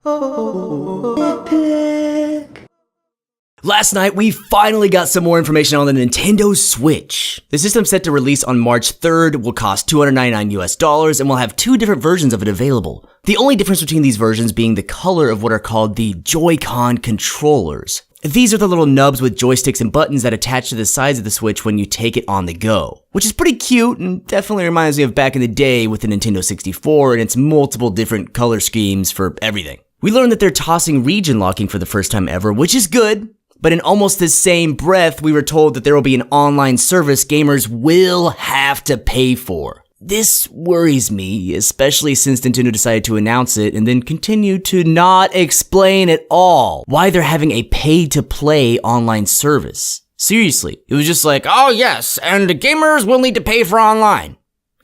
Nitpick. Last night, we finally got some more information on the Nintendo Switch. The system's set to release on March 3rd, will cost $299 and will have two different versions of it available. The only difference between these versions being the color of what are called the Joy-Con controllers. These are the little nubs with joysticks and buttons that attach to the sides of the Switch when you take it on the go. Which is pretty cute and definitely reminds me of back in the day with the Nintendo 64 and its multiple different color schemes for everything. We learned that they're tossing region locking for the first time ever, which is good. But in almost the same breath, we were told that there will be an online service gamers will have to pay for. This worries me, especially since Nintendo decided to announce it and then continue to not explain at all why they're having a pay-to-play online service. Seriously, it was just like, oh yes, and gamers will need to pay for online.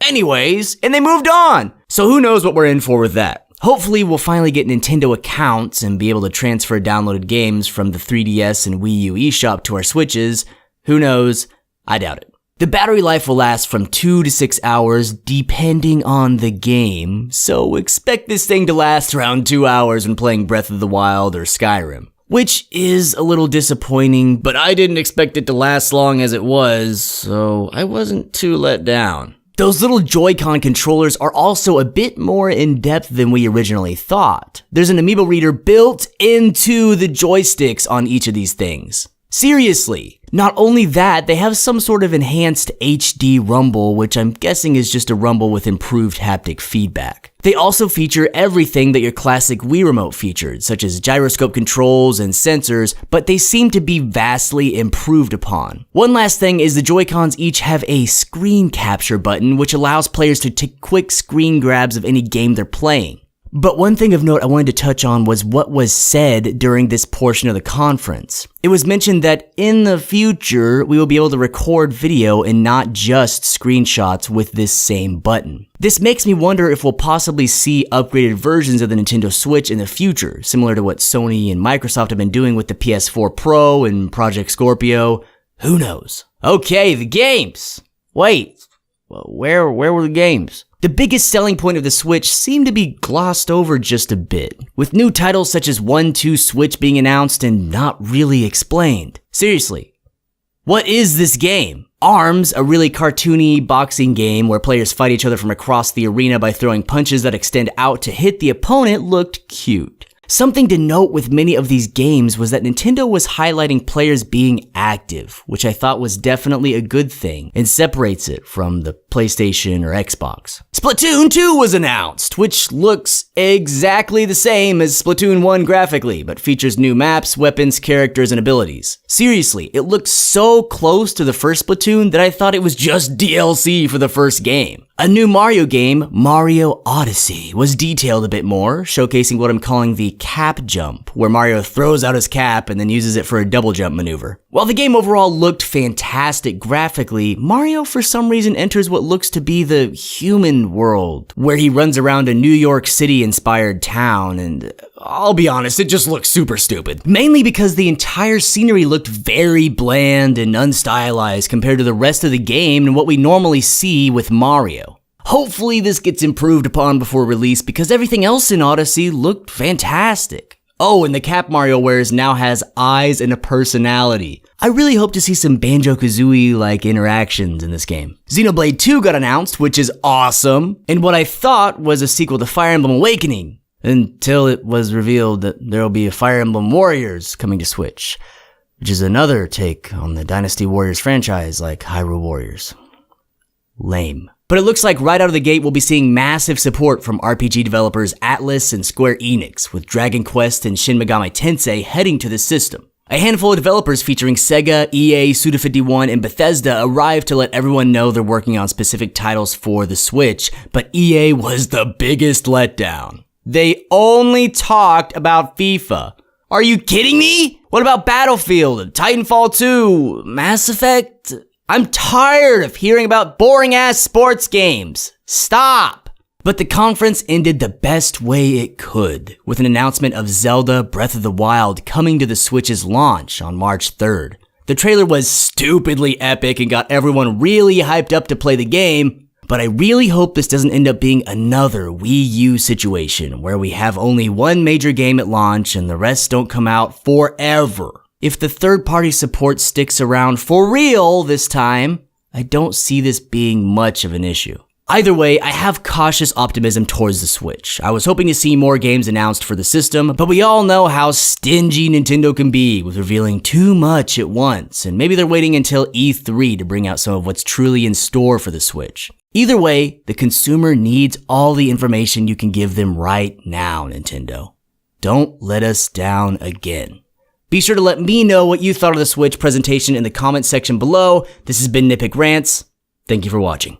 Anyways, and they moved on. So who knows what we're in for with that. Hopefully, we'll finally get Nintendo accounts and be able to transfer downloaded games from the 3DS and Wii U eShop to our Switches. Who knows? I doubt it. The battery life will last from 2 to 6 hours, depending on the game, so expect this thing to last around 2 hours when playing Breath of the Wild or Skyrim. Which is a little disappointing, but I didn't expect it to last long as it was, so I wasn't too let down. Those little Joy-Con controllers are also a bit more in-depth than we originally thought. There's an amiibo reader built into the joysticks on each of these things. Seriously. Not only that, they have some sort of enhanced HD rumble, which I'm guessing is just a rumble with improved haptic feedback. They also feature everything that your classic Wii Remote featured, such as gyroscope controls and sensors, but they seem to be vastly improved upon. One last thing is the Joy-Cons each have a screen capture button, which allows players to take quick screen grabs of any game they're playing. But one thing of note I wanted to touch on was what was said during this portion of the conference. It was mentioned that in the future, we will be able to record video and not just screenshots with this same button. This makes me wonder if we'll possibly see upgraded versions of the Nintendo Switch in the future, similar to what Sony and Microsoft have been doing with the PS4 Pro and Project Scorpio. Who knows? Okay, the games. Wait, where were the games? The biggest selling point of the Switch seemed to be glossed over just a bit, with new titles such as 1-2 Switch being announced and not really explained. Seriously, what is this game? ARMS, a really cartoony boxing game where players fight each other from across the arena by throwing punches that extend out to hit the opponent, looked cute. Something to note with many of these games was that Nintendo was highlighting players being active, which I thought was definitely a good thing and separates it from the PlayStation or Xbox. Splatoon 2 was announced, which looks exactly the same as Splatoon 1 graphically, but features new maps, weapons, characters, and abilities. Seriously, it looks so close to the first Splatoon that I thought it was just DLC for the first game. A new Mario game, Mario Odyssey, was detailed a bit more, showcasing what I'm calling the cap jump, where Mario throws out his cap and then uses it for a double jump maneuver. While the game overall looked fantastic graphically, Mario for some reason enters what looks to be the human world, where he runs around a New York City-inspired town, and I'll be honest, it just looks super stupid. Mainly because the entire scenery looked very bland and unstylized compared to the rest of the game and what we normally see with Mario. Hopefully this gets improved upon before release because everything else in Odyssey looked fantastic. Oh, and the cap Mario wears now has eyes and a personality. I really hope to see some Banjo-Kazooie-like interactions in this game. Xenoblade 2 got announced, which is awesome, and what I thought was a sequel to Fire Emblem Awakening, until it was revealed that there will be a Fire Emblem Warriors coming to Switch, which is another take on the Dynasty Warriors franchise like Hyrule Warriors. Lame. But it looks like right out of the gate we'll be seeing massive support from RPG developers Atlus and Square Enix, with Dragon Quest and Shin Megami Tensei heading to the system. A handful of developers featuring Sega, EA, Suda51, and Bethesda arrived to let everyone know they're working on specific titles for the Switch, but EA was the biggest letdown. They only talked about FIFA. Are you kidding me? What about Battlefield, Titanfall 2, Mass Effect? I'm tired of hearing about boring-ass sports games. Stop! But the conference ended the best way it could, with an announcement of Zelda Breath of the Wild coming to the Switch's launch on March 3rd. The trailer was stupidly epic and got everyone really hyped up to play the game, But I really hope this doesn't end up being another Wii U situation where we have only one major game at launch and the rest don't come out forever. If the third-party support sticks around for real this time, I don't see this being much of an issue. Either way, I have cautious optimism towards the Switch. I was hoping to see more games announced for the system, but we all know how stingy Nintendo can be with revealing too much at once, and maybe they're waiting until E3 to bring out some of what's truly in store for the Switch. Either way, the consumer needs all the information you can give them right now, Nintendo. Don't let us down again. Be sure to let me know what you thought of the Switch presentation in the comments section below. This has been Nitpick Rants. Thank you for watching.